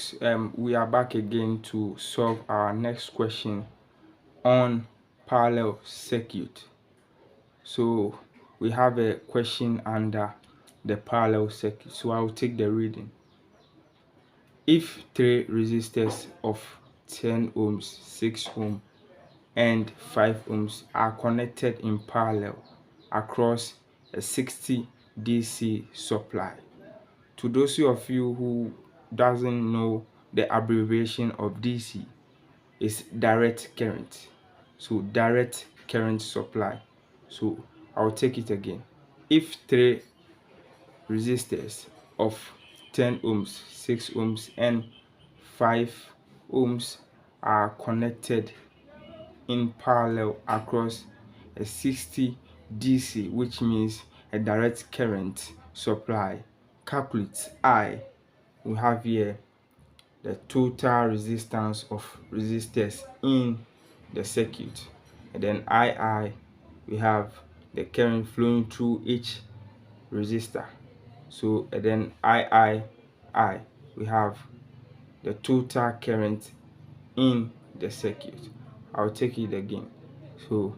folks, we are back again to solve our next question on parallel circuit. So we have a question under the parallel circuit, so I will take the reading. If three resistors of 10 ohms, 6 ohms and 5 ohms are connected in parallel across a 60 DC supply. To those of you who doesn't know, the abbreviation of DC is direct current. So direct current supply. So I'll take it again. If three resistors of 10 ohms, 6 ohms and 5 ohms are connected in parallel across a 60 DC, which means a direct current supply, calculate I. We have here the total resistance of resistors in the circuit, and then II, we have the current flowing through each resistor. So and then I, we have the total current in the circuit. I'll take it again. So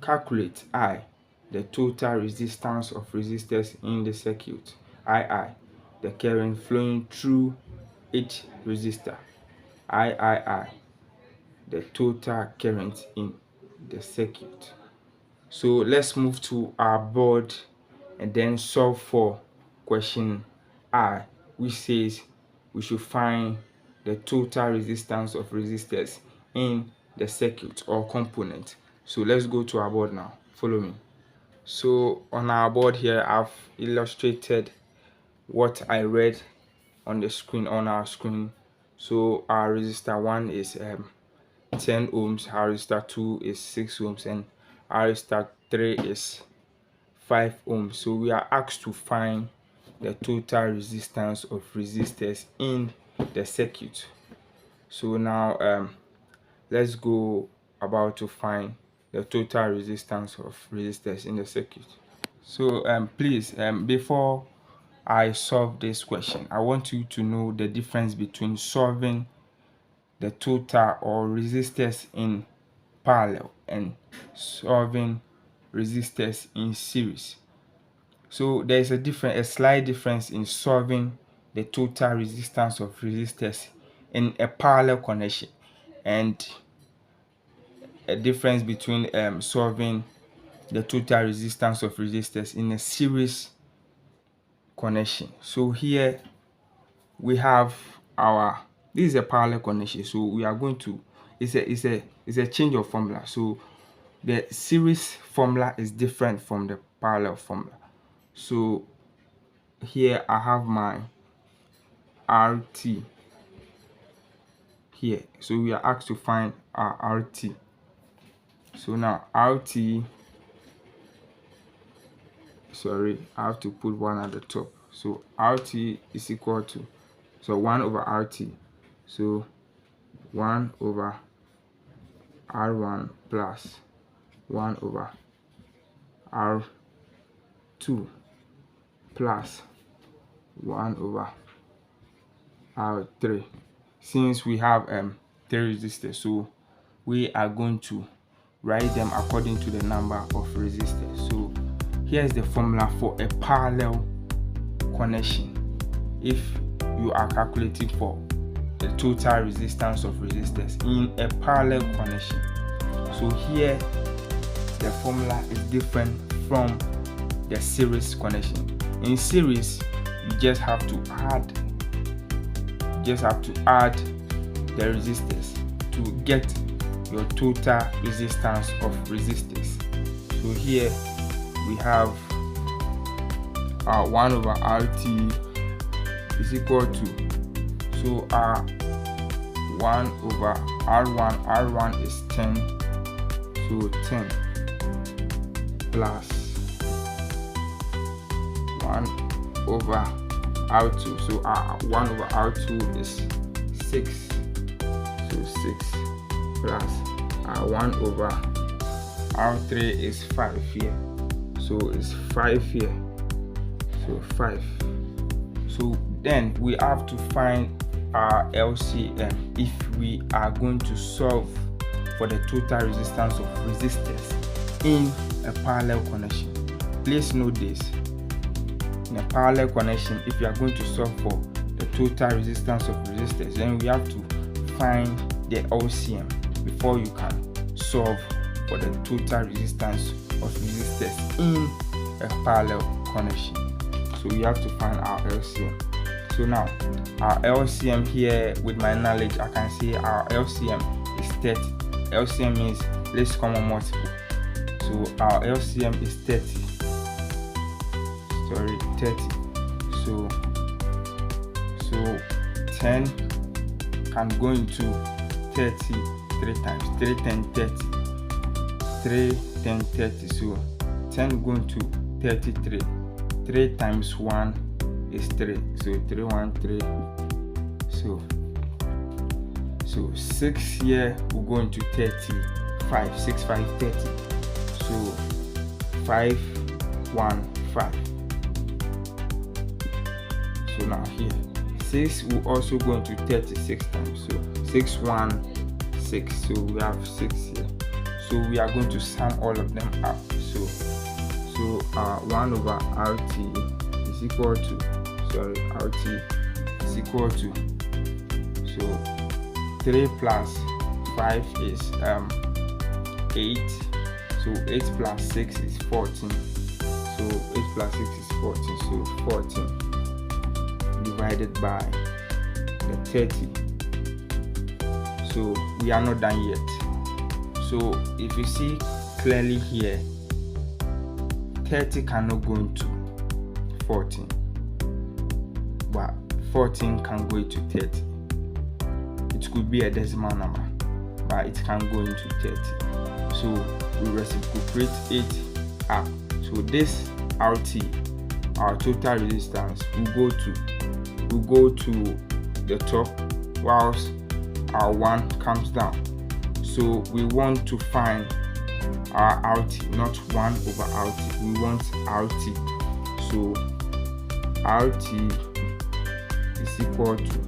calculate I, the total resistance of resistors in the circuit. II, the current flowing through each resistor. I, the total current in the circuit. So let's move to our board and then solve for question I, which says we should find the total resistance of resistors in the circuit or component. So let's go to our board now. Follow me. So on our board here, I've illustrated what I read on the screen, on our screen. So our resistor 1 is 10 ohms, our resistor 2 is 6 ohms, and our resistor 3 is 5 ohms. So we are asked to find the total resistance of resistors in the circuit. So now let's go about to find the total resistance of resistors in the circuit. So please, before I solve this question, I want you to know the difference between solving the total or resistors in parallel and solving resistors in series. So there is a slight difference in solving the total resistance of resistors in a parallel connection, and a difference between solving the total resistance of resistors in a series connection. So here we have this is a parallel connection, so we are going to, it's a change of formula. So the series formula is different from the parallel formula. So here I have my RT here, so we are asked to find our RT. So now RT, sorry, I have to put one at the top. So RT is equal to, so 1 over RT, so 1 over R1 plus 1 over R2 plus 1 over R3. Since we have 3 resistors, so we are going to write them according to the number of resistors. So here's the formula for a parallel connection. If you are calculating for the total resistance of resistors in a parallel connection, so here the formula is different from the series connection. In series, you just have to add the resistors to get your total resistance of resistors. So here we have 1 over RT is equal to, so 1 over R1 is 10, so 10 plus 1 over R2, so 1 over R2 is 6, so 6 plus 1 over R3 is 5 here, so it's 5 here, so 5. So then we have to find our LCM if we are going to solve for the total resistance of resistors in a parallel connection. Please note this: in a parallel connection, if you are going to solve for the total resistance of resistors, then we have to find the LCM before you can solve for the total resistance of resistors in a parallel connection. So we have to find our LCM. So now our LCM here, with my knowledge, I can say our LCM is 30. LCM means least common multiple. So our LCM is 30. 30. So 10 can go into 30 3 times. 3 10 30. 3 10 30. So 10 going to 33. 3 times 1 is 3. So 3 1 3. So 6 here will go into 35. 6 5 30. So 5 1 5. So now here 6 will also go into 36 times. So 6 1 6. So we have 6 here. So we are going to sum all of them up. So 1 over RT is equal to, RT is equal to, so 3 plus 5 is 8. So 8 plus 6 is 14. So 8 plus 6 is 14. So 14 divided by the 30. So we are not done yet. So if you see clearly here, 30 cannot go into 14, but 14 can go into 30. It could be a decimal number, but it can go into 30. So we reciprocate it up. So this RT, our total resistance, will go to the top, whilst our 1 comes down. So we want to find our RT, not 1 over RT. We want RT. So RT is equal to,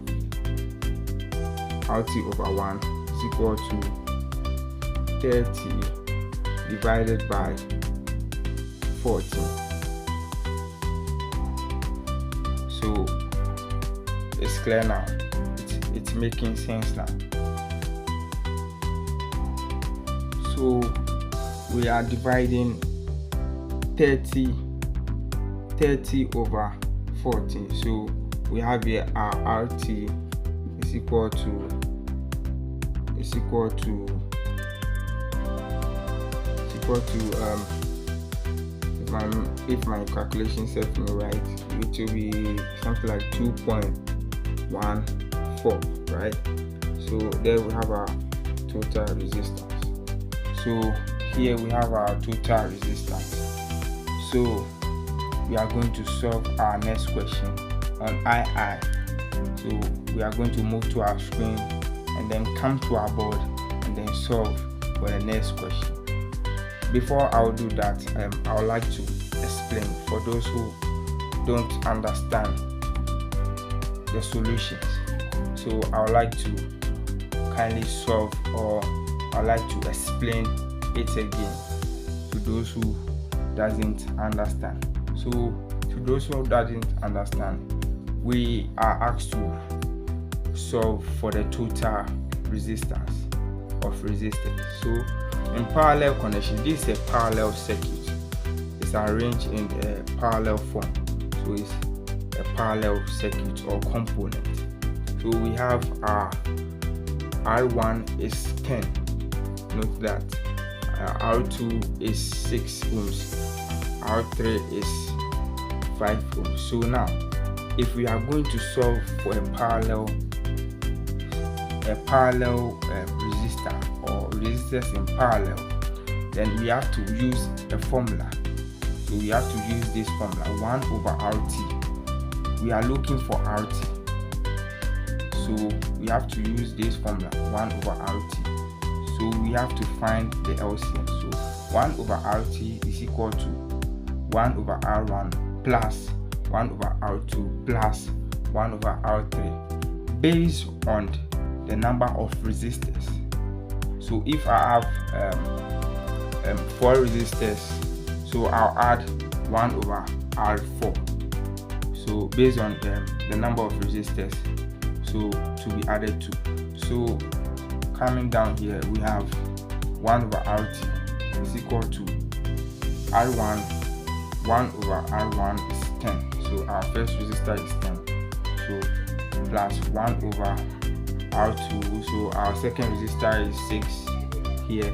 RT over 1 is equal to 30 divided by 14. So it's clear now. It's making sense now. So we are dividing 30 over 14. So we have here our RT is equal to if my calculation set me right, it will be something like 2.14, right? So there we have our total resistance. So here we have our total resistance. So we are going to solve our next question on II. So we are going to move to our screen and then come to our board and then solve for the next question. Before I will do that, I would like to explain for those who don't understand the solutions. So I would like to kindly solve, or I'd like to explain it again to those who doesn't understand. So to those who doesn't understand, we are asked to solve for the total resistance of resistors. So in parallel connection, this is a parallel circuit. It's arranged in a parallel form. So it's a parallel circuit or component. So we have our R1 is 10. Note that R2 is 6 ohms, R3 is 5 ohms. So now, if we are going to solve for a parallel resistor or resistors in parallel, then we have to use a formula. So we have to use this formula, 1 over RT. We are looking for RT. So we have to use this formula, 1 over RT. So we have to find the LCM. So 1 over RT is equal to 1 over R1 plus 1 over R2 plus 1 over R3 based on the number of resistors. So if I have 4 resistors, so I'll add 1 over R4. So based on the number of resistors so to be added to. So coming down here, we have 1 over RT is equal to R1. 1 over R1 is 10. So our first resistor is 10. So plus 1 over R2. So our second resistor is 6 here.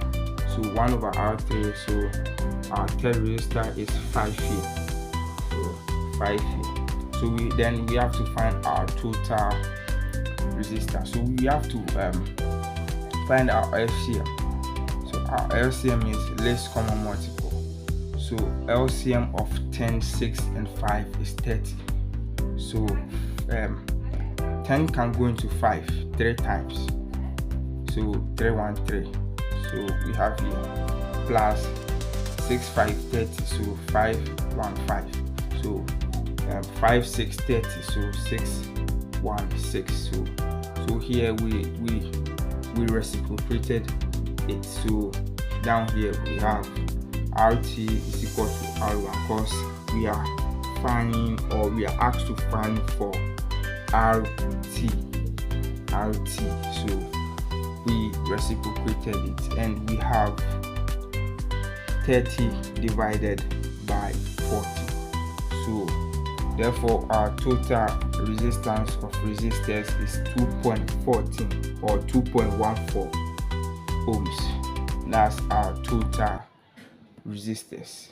So 1 over R3. So our third resistor is 5 here. So 5 here. So we have to find our total resistance. So we have to find our LCM. So our LCM is least common multiple. So LCM of 10, 6, and 5 is 30. So 10 can go into 5 3 times. So 3, 1, 3. So we have here plus 6, 5, 30. So 5, 1, 5. So 5, 6, 30. So 6, 1, 6. So here we reciprocated it. So down here we have RT is equal to R1 because we are finding, or we are asked to find for RT. So we reciprocated it and we have 30 divided by 40. So therefore our total resistance of resistors is 2.14 or 2.14 ohms. That's our total resistors.